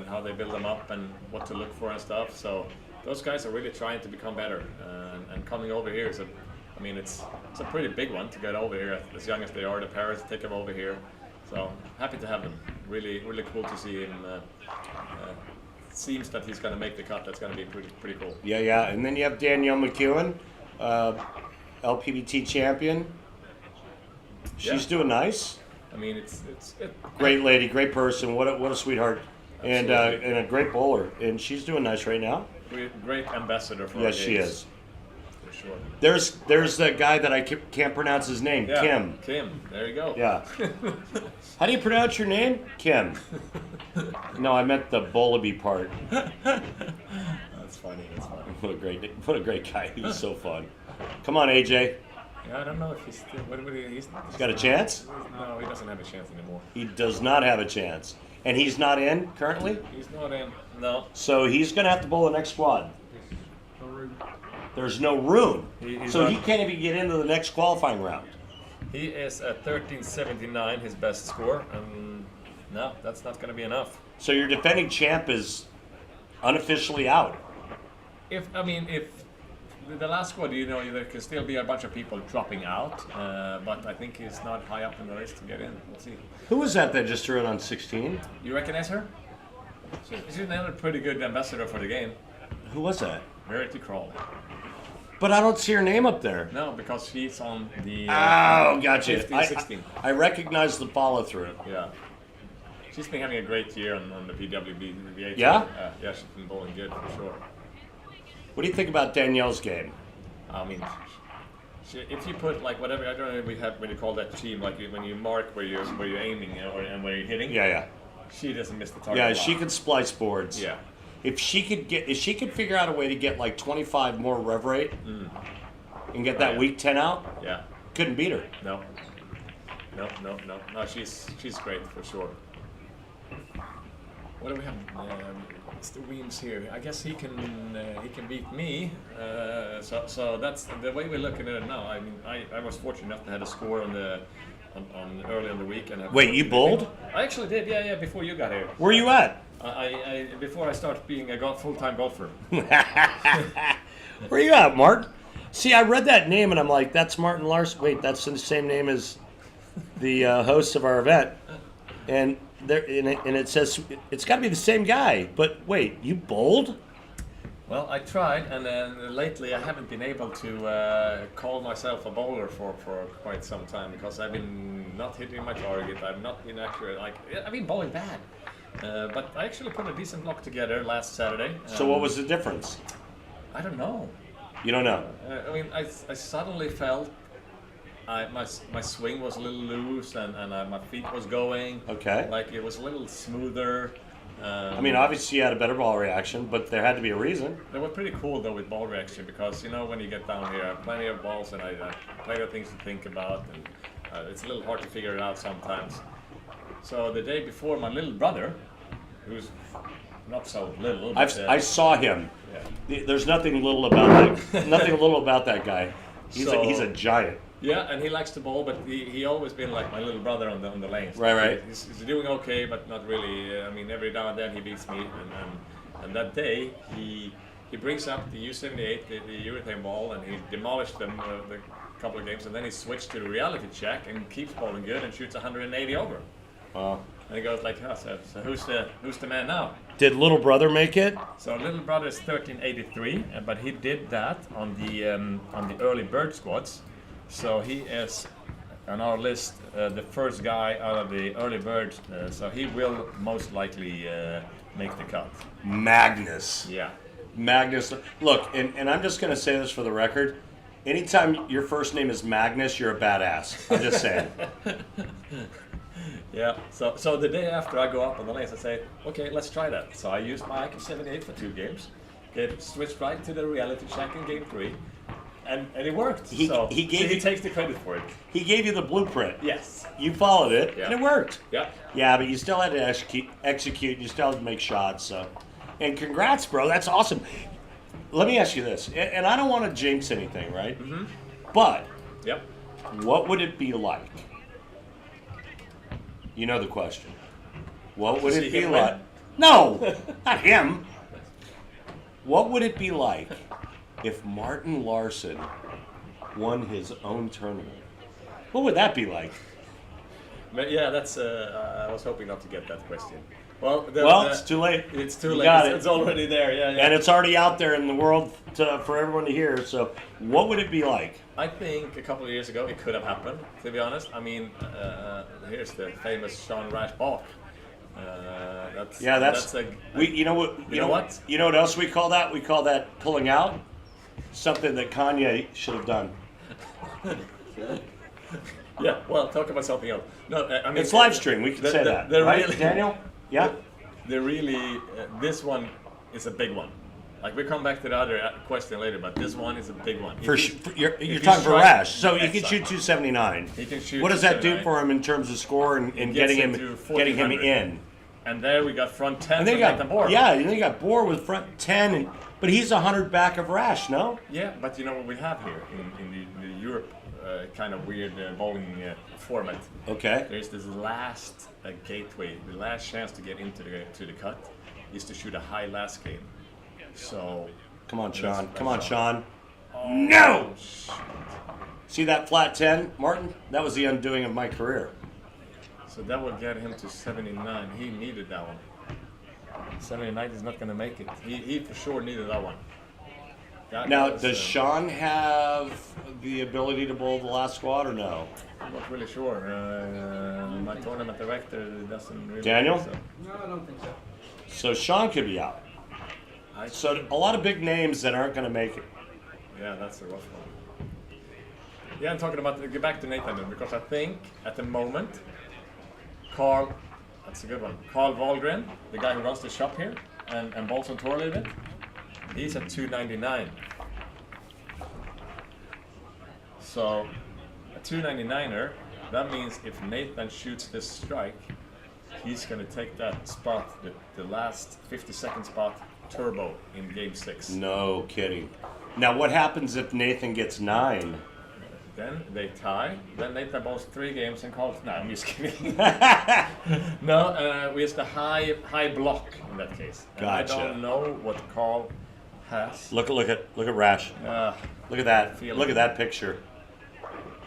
how they build them up and what to look for and stuff. So those guys are really trying to become better. And coming over here is it's a pretty big one to get over here as young as they are. The parents take them over here. So happy to have them. Really, really cool to see him. Seems that he's going to make the cut. That's going to be pretty cool. Yeah. And then you have Danielle McEwen, LPBT champion. She's doing nice. I mean, it's great lady, great person. What a sweetheart, and a great bowler. And she's doing nice right now. Great ambassador for. Yes, she is. For sure. There's that guy that I can't pronounce his name. Yeah, Kim. Kim. There you go. Yeah. How do you pronounce your name? Kim. No, I meant the Bowlby part. That's funny. What a great guy. He was so fun. Come on, AJ. Yeah, I don't know if he's still. He's got a chance? No, he doesn't have a chance anymore. He does not have a chance. And he's not in currently? He's not in. No. So he's going to have to bowl the next squad. There's no room. So he can't even get into the next qualifying round. He is at 1379, his best score, and no, that's not going to be enough. So your defending champ is unofficially out. If the last squad, there can still be a bunch of people dropping out, but I think he's not high up in the list to get in. Let's see. Who was that just threw it on 16? You recognize her? She's another pretty good ambassador for the game. Who was that? Verity Crawl. But I don't see her name up there. No, because she's on the gotcha. 15, 16. I recognize the follow through. Yeah. She's been having a great year on the PWBA. Yeah? Yeah, she's been bowling good for sure. What do you think about Danielle's game? I mean, if you put like whatever, I don't know what you call that team, like when you mark where you're aiming and where you're hitting. Yeah. She doesn't miss the target. Yeah, she could splice boards. Yeah. If she could figure out a way to get like 25 more rev rate and get that week 10 out, yeah, couldn't beat her. No, she's great for sure. What do we have? Mr. Weems here. I guess he can beat me. So that's the way we're looking at it now. I mean, I was fortunate enough to have a score on early in the week. And wait, you bowled? I actually did. Yeah. Before you got here. Where you at? Before I started being a full-time golfer. Where you at, Martin? See, I read that name and I'm like, that's Martin Larsen. Wait, that's the same name as the host of our event. And it says it's got to be the same guy. But wait, you bowled? Well, I tried, and then lately I haven't been able to call myself a bowler for quite some time because I've been not hitting my target. I've not been accurate. I've been bowling bad. But I actually put a decent block together last Saturday. So what was the difference? I don't know. You don't know? I suddenly felt my swing was a little loose and my feet was going. Okay. Like it was a little smoother. Obviously you had a better ball reaction, but there had to be a reason. They were pretty cool though with ball reaction because when you get down here, I have plenty of balls and I plenty of things to think about, and it's a little hard to figure it out sometimes. So the day before, my little brother, who's not so little, but, I saw him. Yeah. There's nothing little about that guy. He's a giant. Yeah, and he likes to bowl, but he always been like my little brother on the lanes. Right. He's doing okay, but not really. Every now and then he beats me, and that day he brings up the U78, the urethane ball, and he demolished them the couple of games, and then he switched to the reality check and keeps bowling good and shoots 180 over. And he goes like, so who's the man now? Did little brother make it? So little brother is 1383, but he did that on the early bird squads. So he is on our list the first guy out of the early birds. So he will most likely make the cut. Magnus. Yeah. Magnus. Look, and I'm just going to say this for the record. Anytime your first name is Magnus, you're a badass. I'm just saying. Yeah, so the day after I go up on the lanes, I say, okay, let's try that. So I used my IQ78 for 2 games, switched right to the reality check in game 3, and it worked. He takes the credit for it. He gave you the blueprint. Yes. You followed it, yeah. and it worked. Yeah. Yeah, but you still had to execute, you still had to make shots. So, and congrats, bro. That's awesome. Let me ask you this, and I don't want to jinx anything, right? Mm-hmm. But yep. What would it be like? You know the question. What would it be like? No, not him. What would it be like if Martin Larsen won his own tournament? What would that be like? But yeah, that's. I was hoping not to get that question. Well, it's too late. It's too late. Got it. It's already there. Yeah. And it's already out there in the world for everyone to hear. So, what would it be like? I think a couple of years ago it could have happened. To be honest, here's the famous Sean Rash Balk. You know what else we call that? We call that pulling out. Something that Kanye should have done. Yeah. Well, talk about something else. No, it's live stream. We can say that, right, really, Daniel? Yeah. This one is a big one. Like we come back to the other question later, but this one is a big one. You're if talking for strike- Rash. So he can Exactly. shoot 279. He can shoot What does that do 279. for him in terms of score and gets getting him into getting him 1400. in? And there we got front 10 And then from you Nathan got Bohr. yeah, and then you got Bohr with front 10, but he's 100 back of Rash, no? Yeah, but you know what we have here in the Europe kind of weird bowling format. Okay. There's this last gateway, the last chance to get into the cut is to shoot a high last game. So Come on, Sean. That's Come on, Sean. Sean. No! See that flat 10, Martin? That was the undoing of my career. So that will get him to 79. He needed that one. 79 is not going to make it. He for sure needed that one. That Now, was, does Sean have the ability to bowl the last squad or no? I'm not really sure. My tournament director doesn't really. Daniel? think so. No, I don't think so. So Sean could be out. So a lot of big names that aren't going to make it. Yeah, that's a rough one. Yeah, I'm talking about, get back to Nathan then, because I think at the moment, that's a good one. Carl Wahlgren, the guy who runs the shop here and bowls on tour a little bit, he's at 299. So a 299er, that means if Nathan shoots this strike, he's going to take that spot, the last 50-second spot, turbo in game 6. No kidding. Now, what happens if Nathan gets 9? Then they tie. Then Nathan bowls 3 games and calls. No, I'm just kidding. No, we use the high block in that case. And Gotcha. I don't know what Carl has. Look at Rash. Look at that. Feeling Look at him. that picture.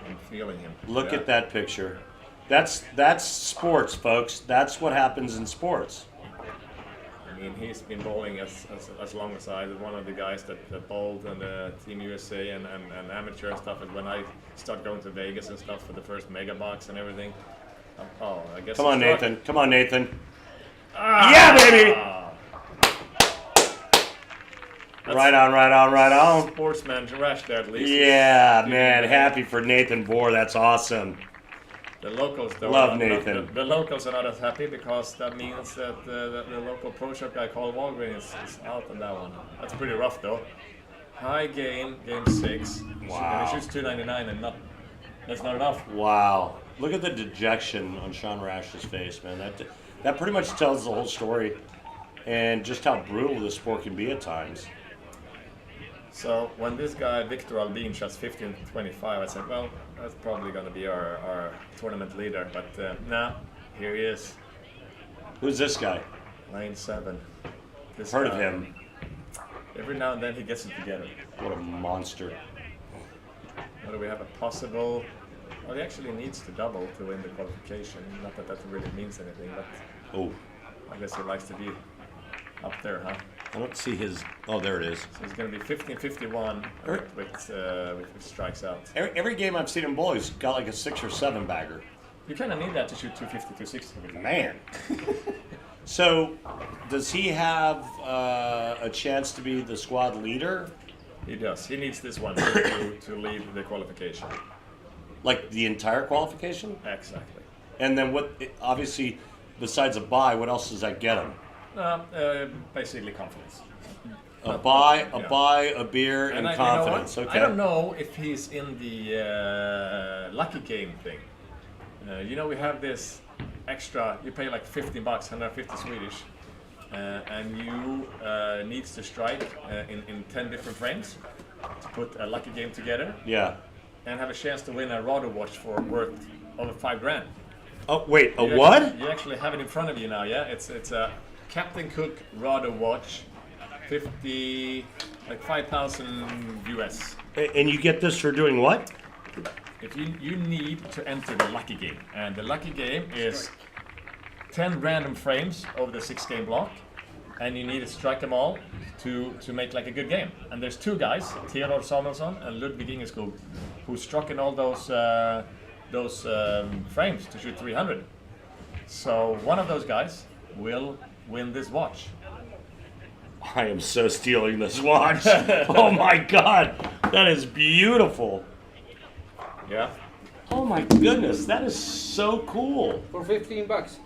I'm feeling him. Look Yeah. at that picture. That's sports, folks. That's what happens in sports. I mean, he's been bowling as long as I. One of the guys that bowled on the Team USA and amateur and stuff. And when I started going to Vegas and stuff for the first mega box and everything. I guess. Come on, it's Nathan. Come on, Nathan. Ah! Yeah, baby. That's Right on, right on, right on. Sportsman Rash there at least. Yeah, man. Happy for Nathan Bohr. That's awesome. The locals, though, Love are not- Nathan. The locals are not as happy because that means that the local pro shop guy called Walgreens is out on that one. That's pretty rough, though. High game 6. Wow. And he shoots 299 and that's not enough. Wow. Look at the dejection on Sean Rash's face, man. That pretty much tells the whole story and just how brutal this sport can be at times. So when this guy Victor Albin shots 15-25, I said, well, that's probably going to be our tournament leader. But nah, here he is, Who's this guy? 9-7. This Heard of guy, him. Every now and then he gets it together. What a monster. What do we have? A possible. Well, he actually needs to double to win the qualification. Not that really means anything, but Oh, I guess he likes to be up there, huh? I don't see his. Oh, there it is. So he's going to be 15-51 with strikes out. Every game I've seen him bowl, he's got like a 6 or 7 bagger. You kind of need that to shoot 250, 260. Man. So, does he have a chance to be the squad leader? He does. He needs this one to lead the qualification. Like the entire qualification? Exactly. And then obviously, besides a bye, what else does that get him? Basically confidence. A bye, a beer, and confidence. You know what? Okay. I don't know if he's in the lucky game thing. We have this extra. You pay like $15, 150 Swedish, and you needs to strike in 10 different frames to put a lucky game together. Yeah. And have a chance to win a Rado watch for worth over $5,000. Oh wait, You what? You actually have it in front of you now, yeah? It's a Captain Cook Rado watch, 5,000 US. And you get this for doing what? If you need to enter the lucky game, and the lucky game is 10 random frames over the 6-game block, and you need to strike them all to make like a good game. And there's 2 guys, Theodor Samuelsson and Ludwig Ingeskog, who struck in all those frames to shoot 300. So one of those guys will win this watch. I am so stealing this watch. Oh my god, that is beautiful. Yeah. Oh my goodness, that is so cool. For $15.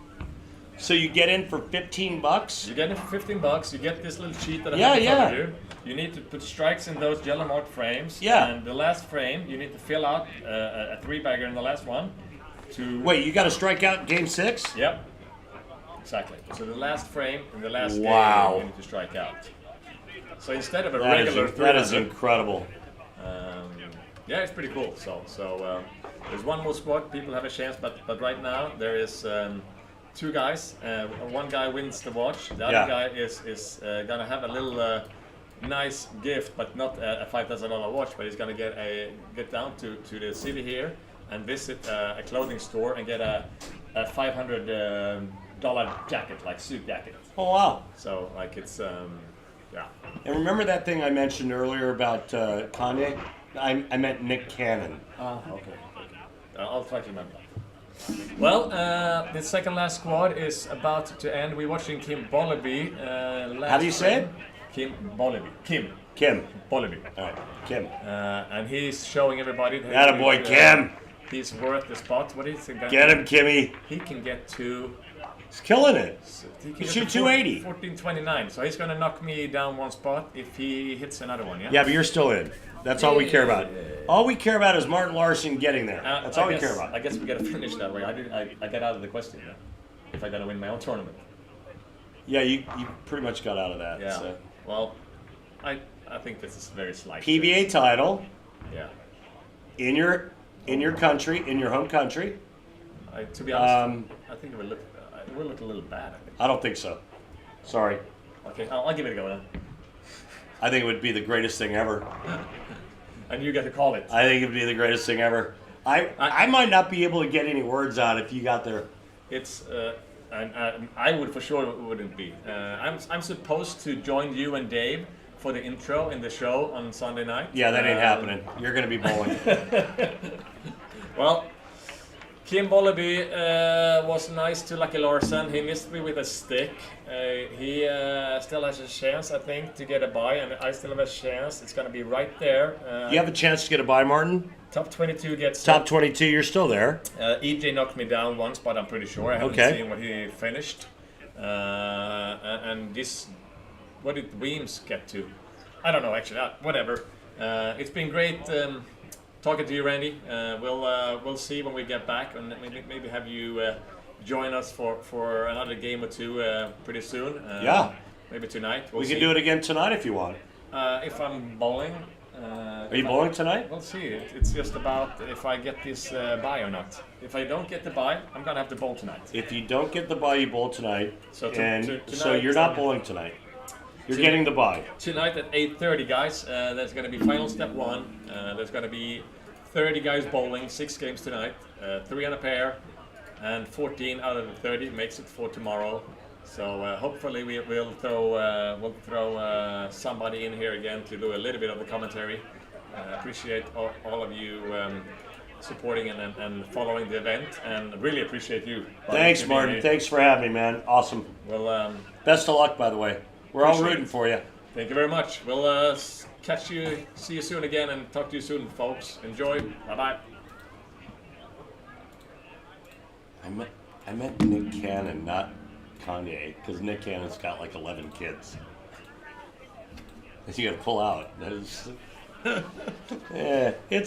So you get in for $15? You get it for $15. You get this little sheet that I Yeah, have in front of yeah. you. You need to put strikes in those yellow marked frames. Yeah. And the last frame, you need to fill out a 3-bagger in the last one. To Wait, you got to strike out game 6? Yep. Exactly. So the last frame in the last Wow. game, you need to strike out. So instead of a That regular is 300, incredible. yeah, it's pretty cool. So there's one more spot. People have a chance, but right now there is 2 guys. One guy wins the watch. The other Yeah. guy is gonna have a little nice gift, but not a $5,000 watch. But he's gonna get down to the city here and visit a clothing store and get a $500 jacket, like suit jacket. Oh, wow. So like it's yeah. And remember that thing I mentioned earlier about Kanye? I meant Nick Cannon. Okay. I'll try to remember that. Well, the second last squad is about to end. We're watching Kim Bollaby. How do you say it? Kim Bollaby. Kim. Bollaby. All right, Kim. And he's showing everybody that Attaboy, Kim. he's worth the spot. What is it? Get him, Kimmy. He can get to. He's killing it. He can He get shoot to 280. 1429. So he's gonna knock me down one spot if he hits another one. Yeah. Yeah, but you're still in. That's all we care about. All we care about is Martin Larsen getting there. That's all we care about. I guess we gotta finish that way. I got out of the question. Yeah? If I gotta win my own tournament. Yeah, you pretty much got out of that. Yeah. So. Well, I think this is very slight. PBA title Yeah. in your country, in your home country. To be honest, I think it will look a little bad. I think. I don't think so. Sorry. Okay, I'll give it a go then. I think it would be the greatest thing ever. And you get to call it. I think it would be the greatest thing ever. I might not be able to get any words out if you got there. It's and I would for sure wouldn't be. I'm supposed to join you and Dave for the intro in the show on Sunday night. Yeah, that ain't happening. You're going to be bowling. Well, Kim Bollaby was nice to Lucky Larsen. He missed me with a stick. He still has a chance, I think, to get a bye, and I still have a chance. It's going to be right there. You have a chance to get a bye, Martin? Top 22 gets Top 22, you're still there. EJ knocked me down once, but I'm pretty sure. I haven't seen what he finished. And this, what did Weems get to? I don't know, actually. Whatever. It's been great talking to you, Randy. We'll see when we get back, and maybe have you join us for another game or two pretty soon. Yeah. Maybe tonight. We can do it again tonight if you want. If I'm bowling. Are you bowling tonight? We'll see. It's just about if I get this bye or not. If I don't get the bye, I'm gonna have to bowl tonight. If you don't get the bye, you bowl tonight. So So you're not bowling tonight. You're getting the bye. Tonight at 8:30, guys. There's gonna be final step 1. There's gonna be 30 guys bowling, 6 games tonight, 3 on a pair, and 14 out of the 30 makes it for tomorrow. So hopefully we'll throw somebody in here again to do a little bit of the commentary. Appreciate all of you supporting and following the event, and really appreciate you. Thanks, Martin. Thanks for having me, man. Awesome. Well, Best of luck, by the way. We're all rooting for you. thank you very much. We'll see you soon again, and talk to you soon, folks. Enjoy. Bye-bye. I meant Nick Cannon, not Kanye, because Nick Cannon's got like 11 kids. You got to pull out. That is, it's like.